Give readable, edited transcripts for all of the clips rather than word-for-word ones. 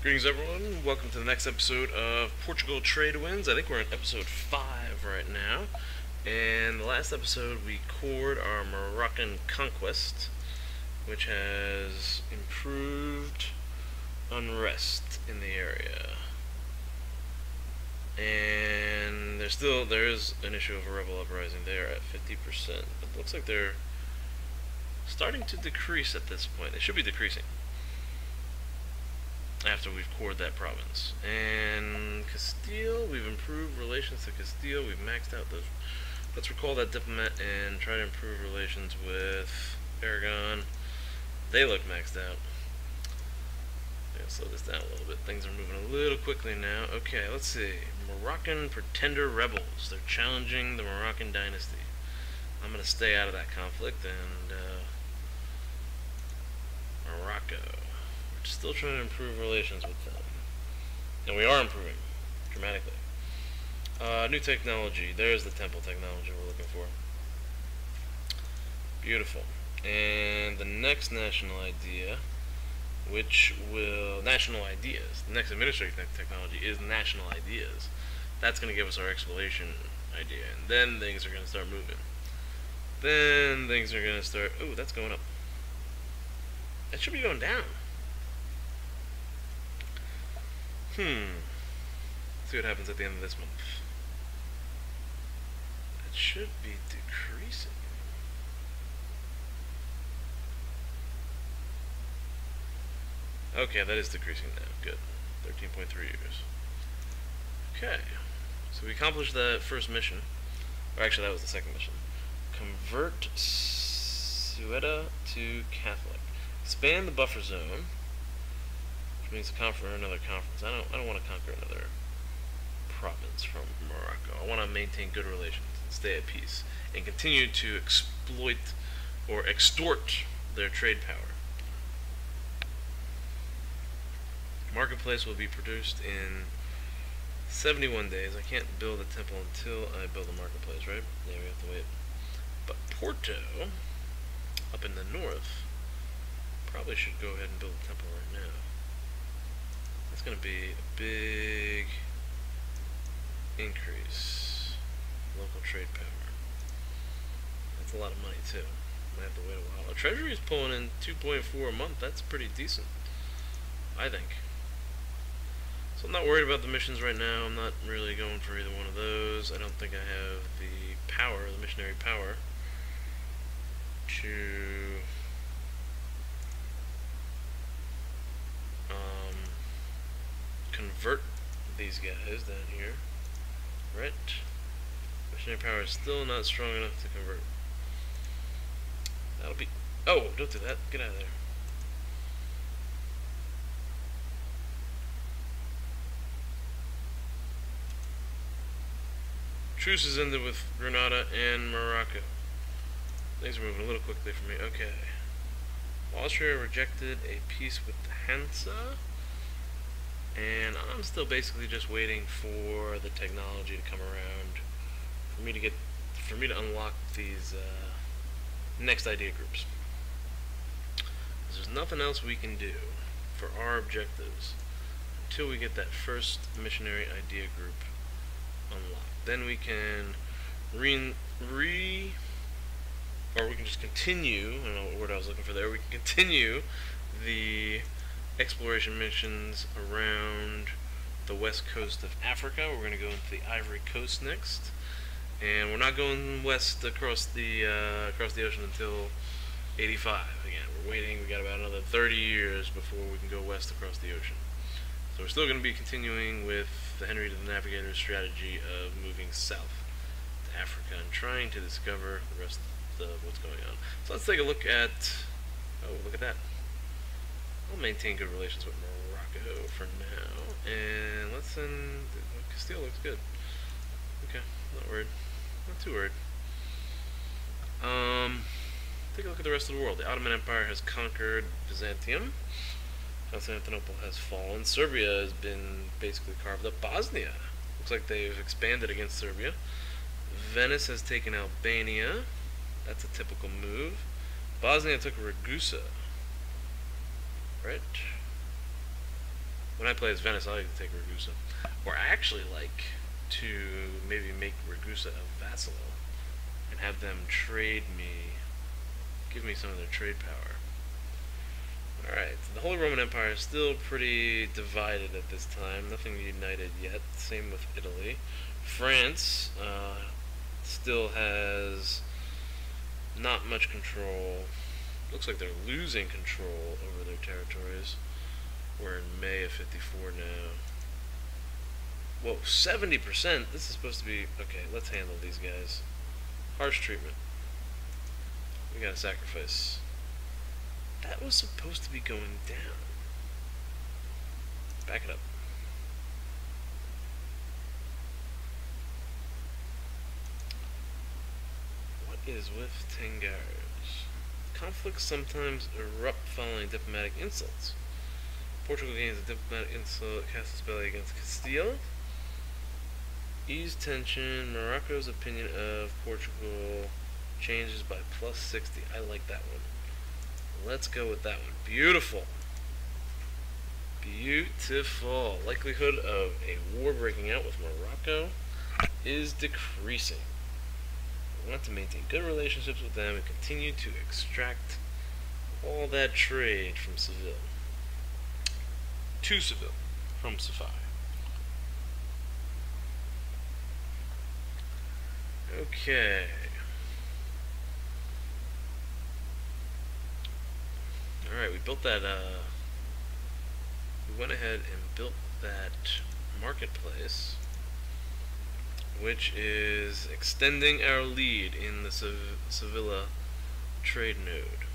Greetings, everyone. Welcome to the next episode of Portugal Trade Winds. I think we're in episode 5 right now. And the last episode, we cored our Moroccan conquest, which has improved unrest in the area. And there is an issue of a rebel uprising there at 50%. But it looks like they're starting to decrease at this point. They should be decreasing after we've cored that province. And Castile, we've improved relations to Castile. We've maxed out those. Let's recall that diplomat and try to improve relations with Aragon. They look maxed out. I'm gonna slow this down a little bit. Things are moving a little quickly now. Okay, let's see. Moroccan pretender rebels. They're challenging the Moroccan dynasty. I'm gonna stay out of that conflict and Morocco. Still trying to improve relations with them. And we are improving dramatically. New technology. There's the temple technology we're looking for. Beautiful. And the next national idea, national ideas. The next administrative technology is national ideas. That's going to give us our exploration idea. And then things are going to start moving. Then things are going to start... Oh, that's going up. That should be going down. See what happens at the end of this month. It should be decreasing. Okay, that is decreasing now. Good. 13.3 years. Okay. So we accomplished that first mission. Or actually, that was the second mission. Convert Ceuta to Catholic. Expand the buffer zone. Which means to conquer another conference. I don't want to conquer another province from Morocco. I want to maintain good relations and stay at peace and continue to exploit or extort their trade power. Marketplace will be produced in 71 days. I can't build a temple until I build a marketplace, right? Yeah, we have to wait. But Porto, up in the north, probably should go ahead and build a temple right now. It's going to be a big increase in local trade power. That's a lot of money too. Might have to wait a while. Our treasury is pulling in 2.4 a month. That's pretty decent, I think. So I'm not worried about the missions right now. I'm not really going for either one of those. I don't think I have the power, the missionary power, to convert these guys down here. Right? Missionary power is still not strong enough to convert. That'll be... Oh, don't do that. Get out of there. Truce is ended with Granada and Morocco. Things are moving a little quickly for me. Okay. Austria rejected a peace with Hansa. And I'm still basically just waiting for the technology to come around for me to unlock these next idea groups. There's nothing else we can do for our objectives until we get that first missionary idea group unlocked. Then we can or we can just continue, I don't know what word I was looking for there, we can continue the exploration missions around the west coast of Africa. We're going to go into the Ivory Coast next, and we're not going west across the ocean until 85. Again, we're waiting. We got about another 30 years before we can go west across the ocean. So we're still going to be continuing with the Henry the Navigator's strategy of moving south to Africa and trying to discover the rest of what's going on. So let's take a look at. Oh, look at that. I'll maintain good relations with Morocco for now, and let's send... Castile looks good. Okay, not worried. Not too worried. Take a look at the rest of the world. The Ottoman Empire has conquered Byzantium. Constantinople has fallen. Serbia has been basically carved up. Bosnia looks like they've expanded against Serbia. Venice has taken Albania. That's a typical move. Bosnia took Ragusa. Right? When I play as Venice, I like to take Ragusa. Or I actually like to maybe make Ragusa a vassalo and have them trade me, give me some of their trade power. Alright, so the Holy Roman Empire is still pretty divided at this time. Nothing united yet. Same with Italy. France still has not much control. Looks like they're losing control over their territories. We're in May of 54 now. Whoa, 70%? This is supposed to be... Okay, let's handle these guys. Harsh treatment. We gotta sacrifice. That was supposed to be going down. Back it up. What is with Tengars? Conflicts sometimes erupt following diplomatic insults. Portugal gains a diplomatic insult, casts a against Castile. Ease tension. Morocco's opinion of Portugal changes by plus 60. I like that one. Let's go with that one. Beautiful. Beautiful. Likelihood of a war breaking out with Morocco is decreasing. We want to maintain good relationships with them and continue to extract all that trade from Seville. To Seville from Safai. Okay. Alright, we built that, we went ahead and built that marketplace, which is extending our lead in the Sevilla trade node.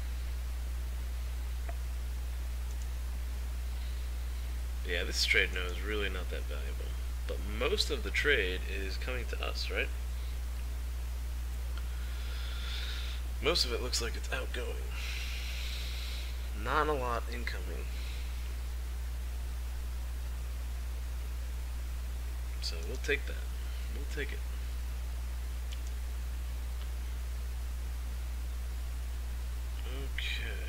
Yeah, this trade node is really not that valuable, but most of the trade is coming to us, right? Most of it looks like it's outgoing. Not a lot incoming. So we'll take that. We'll take it. Okay.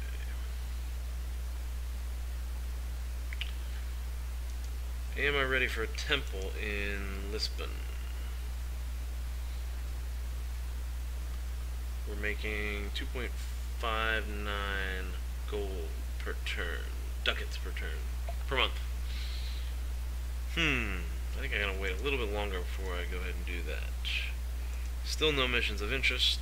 Am I ready for a temple in Lisbon? We're making 2.59 gold per turn. Ducats per turn. Per month. I think I gotta wait a little bit longer before I go ahead and do that. Still no missions of interest.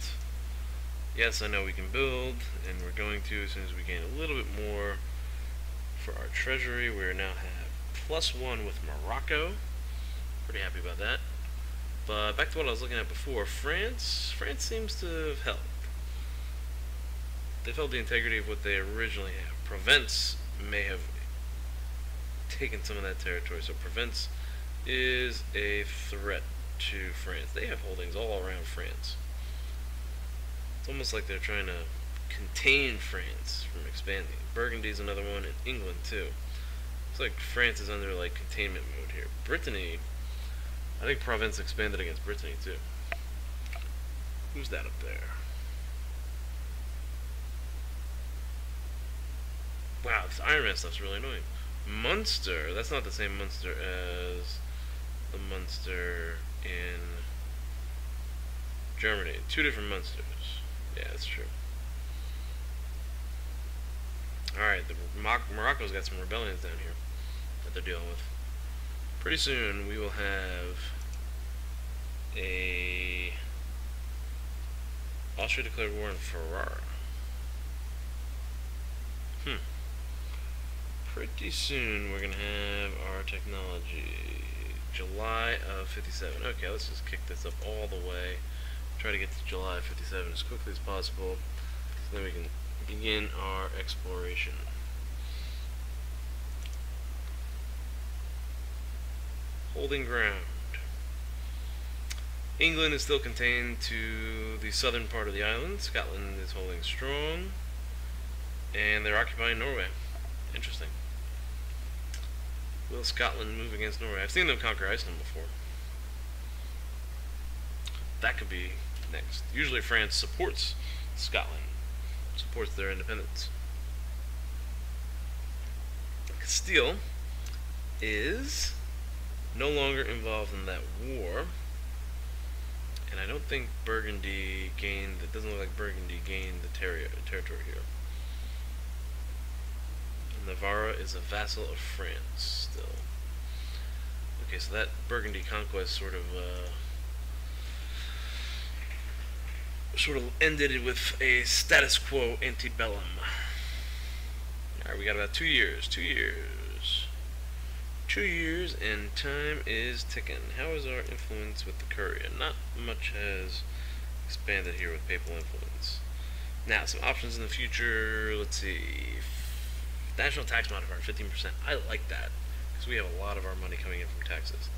Yes, I know we can build, and we're going to as soon as we gain a little bit more for our treasury. We now have +1 with Morocco. Pretty happy about that. But back to what I was looking at before, France seems to have held. They've held the integrity of what they originally have. Provence may have taken some of that territory, so Provence is a threat to France. They have holdings all around France. It's almost like they're trying to contain France from expanding. Burgundy's another one, and England too. Looks like France is under like containment mode here. Brittany, I think Provence expanded against Brittany too. Who's that up there? Wow, this Iron Man stuff's really annoying. Munster, that's not the same Munster as the Munster in Germany. Two different Munsters. Yeah, that's true. Alright, Morocco's got some rebellions down here that they're dealing with. Pretty soon we will have a Austria declared war in Ferrara. Pretty soon we're gonna have our technology. July of 57. Okay, let's just kick this up all the way. Try to get to July of 57 as quickly as possible, so then we can begin our exploration. Holding ground. England is still contained to the southern part of the island. Scotland is holding strong, and they're occupying Norway. Interesting. Will Scotland move against Norway? I've seen them conquer Iceland before. That could be next. Usually France supports Scotland, supports their independence. Castile is no longer involved in that war. And I don't think Burgundy gained, it doesn't look like Burgundy gained the territory here. Navarra is a vassal of France still. Okay, so that Burgundy conquest sort of ended with a status quo antebellum. Alright, we got about 2 years. 2 years. 2 years, and time is ticking. How is our influence with the Curia? Not much has expanded here with papal influence. Now, some options in the future. Let's see. National tax modifier, 15%. I like that, because we have a lot of our money coming in from taxes.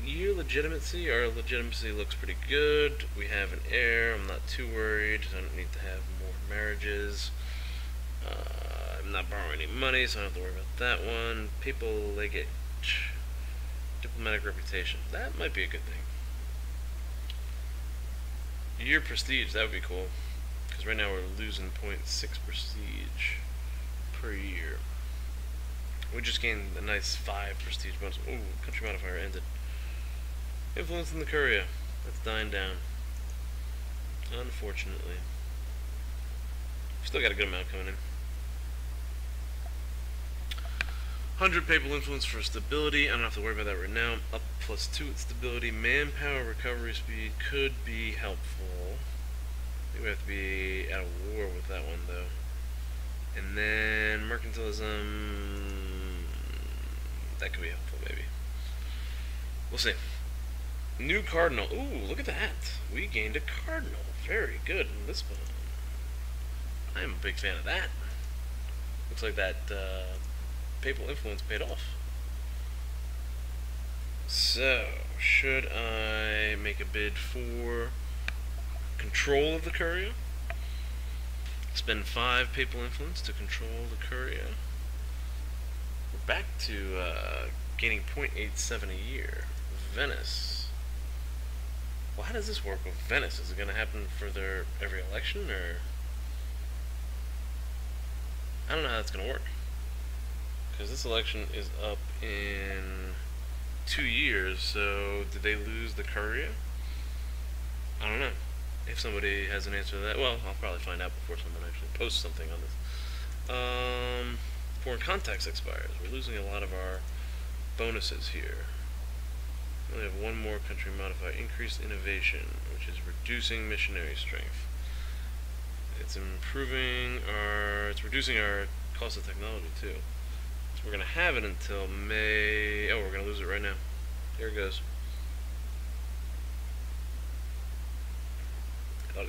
Year legitimacy. Our legitimacy looks pretty good. We have an heir. I'm not too worried. I don't need to have more marriages. I'm not borrowing any money, so I don't have to worry about that one. Papal legate. Diplomatic reputation. That might be a good thing. Year prestige. That would be cool. Because right now we're losing 0.6 prestige per year. We just gained a nice 5 prestige bonus. Ooh, country modifier ended. Influence in the Curia. That's dying down. Unfortunately. Still got a good amount coming in. 100 papal influence for stability. I don't have to worry about that right now. Up +2 with stability. Manpower recovery speed could be helpful. I think we have to be at a war with that one, though. And then mercantilism. That could be helpful, maybe. We'll see. New cardinal. Ooh, look at that. We gained a cardinal. Very good in Lisbon. I'm a big fan of that. Looks like that papal influence paid off. So, should I make a bid for control of the Curia? Spend 5 papal influence to control the Curia. We're back to gaining 0.87 a year. Venice. Well, how does this work with Venice? Is it going to happen for their every election, or? I don't know how that's going to work. Because this election is up in 2 years, so did they lose the Curia? I don't know. If somebody has an answer to that, well, I'll probably find out before someone actually posts something on this. Foreign contacts expires. We're losing a lot of our bonuses here. We only have one more country modifier. Increased innovation, which is reducing missionary strength. It's reducing our cost of technology too. So we're gonna have it until May. Oh, we're gonna lose it right now. Here it goes.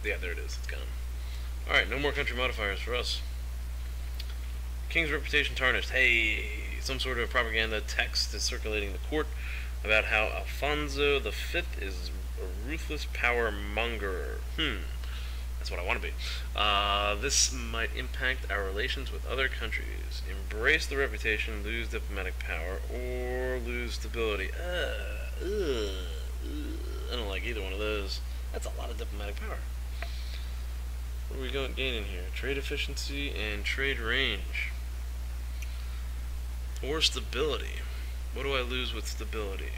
Yeah, there it is. It's gone. Alright, no more country modifiers for us. King's reputation tarnished. Hey, some sort of propaganda text is circulating the court about how Alfonso V is a ruthless power monger. That's what I want to be. This might impact our relations with other countries. Embrace the reputation, lose diplomatic power, or lose stability. I don't like either one of those. That's a lot of diplomatic power. What are we gaining here? Trade efficiency and trade range. Or stability. What do I lose with stability?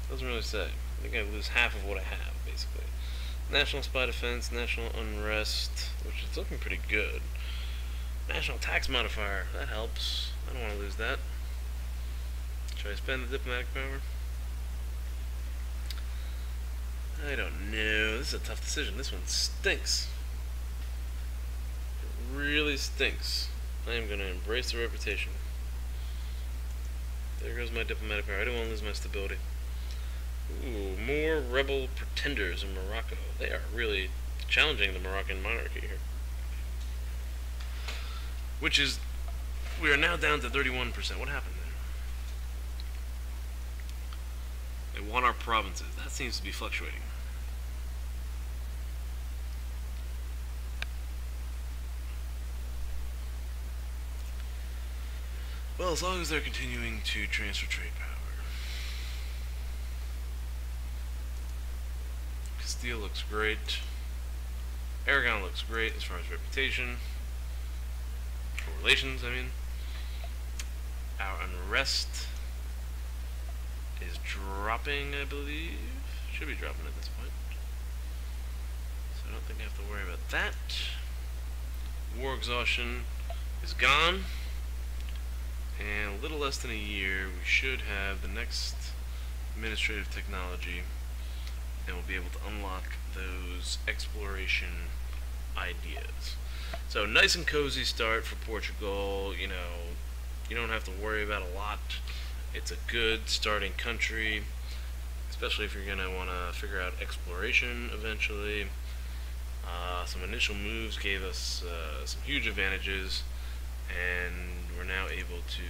Doesn't really say. I think I lose half of what I have, basically. National spy defense, national unrest, which is looking pretty good. National tax modifier, that helps. I don't want to lose that. Should I spend the diplomatic power? I don't know. This is a tough decision. This one stinks. It really stinks. I am going to embrace the reputation. There goes my diplomatic power. I don't want to lose my stability. Ooh, more rebel pretenders in Morocco. They are really challenging the Moroccan monarchy here. Which is, we are now down to 31%. What happened there? They want our provinces. That seems to be fluctuating. Well, as long as they're continuing to transfer trade power. Castile looks great. Aragon looks great as far as reputation. Or relations, I mean. Our unrest is dropping, I believe. Should be dropping at this point. So I don't think I have to worry about that. War exhaustion is gone. And a little less than a year, we should have the next administrative technology, and we'll be able to unlock those exploration ideas. So nice and cozy start for Portugal. You know, you don't have to worry about a lot. It's a good starting country, especially if you're going to want to figure out exploration eventually. Some initial moves gave us some huge advantages, and we're now able to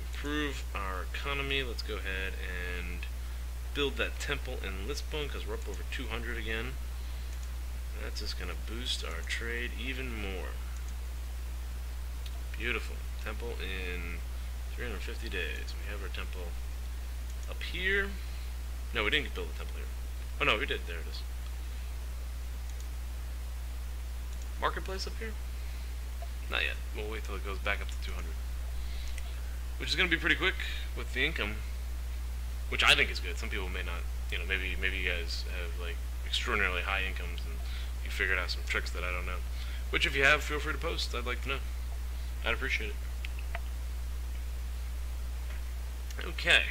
improve our economy. Let's go ahead and build that temple in Lisbon, because we're up over 200 again. That's just going to boost our trade even more. Beautiful. Temple in 350 days. We have our temple up here. No, we didn't build the temple here. Oh no, we did. There it is. Marketplace up here? Not yet. We'll wait till it goes back up to 200. Which is going to be pretty quick with the income, which I think is good. Some people may not, you know, maybe you guys have like extraordinarily high incomes and you figured out some tricks that I don't know. Which if you have, feel free to post. I'd like to know. I'd appreciate it. Okay.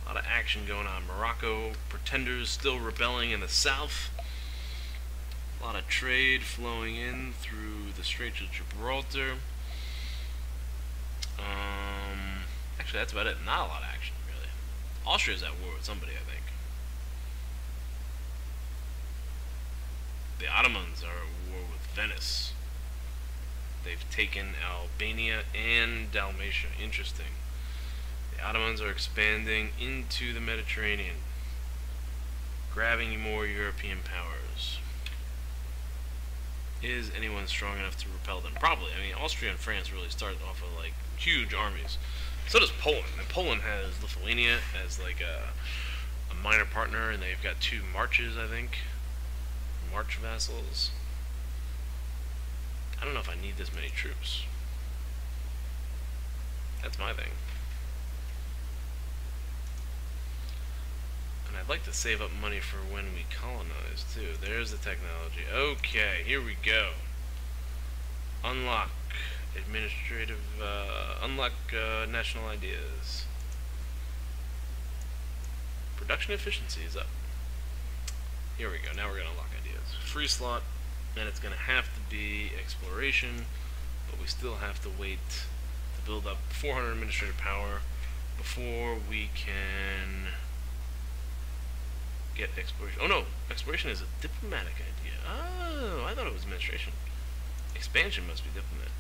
A lot of action going on. Morocco pretenders still rebelling in the south. A lot of trade flowing in through the Straits of Gibraltar. Actually, that's about it. Not a lot of action, really. Austria's at war with somebody, I think. The Ottomans are at war with Venice. They've taken Albania and Dalmatia. Interesting. The Ottomans are expanding into the Mediterranean, grabbing more European powers. Is anyone strong enough to repel them? Probably. I mean, Austria and France really started off with like huge armies. So does Poland. And Poland has Lithuania as like a minor partner, and they've got 2 marches, I think. March vassals. I don't know if I need this many troops. That's my thing. And I'd like to save up money for when we colonize, too. There's the technology. Okay, here we go. Unlock administrative, unlock national ideas. Production efficiency is up. Here we go. Now we're going to unlock ideas. Free slot, and it's going to have to be exploration, but we still have to wait to build up 400 administrative power before we can get exploration. Oh no, exploration is a diplomatic idea. Oh, I thought it was administration. Expansion must be diplomat.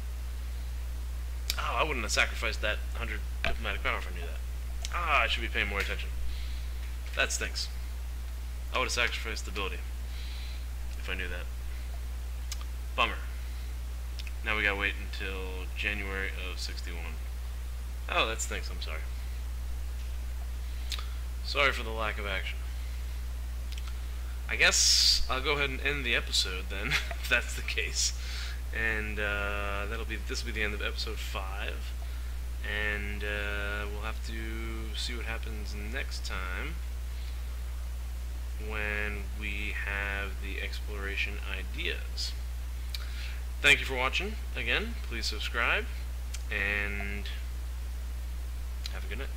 Oh, I wouldn't have sacrificed that 100 diplomatic power if I knew that. Ah, I should be paying more attention. That stinks. I would have sacrificed stability if I knew that. Bummer. Now we gotta wait until January of 61. Oh, that stinks, I'm sorry. Sorry for the lack of action. I guess I'll go ahead and end the episode then, if that's the case. And this will be the end of episode 5. And we'll have to see what happens next time when we have the exploration ideas. Thank you for watching. Again, please subscribe and have a good night.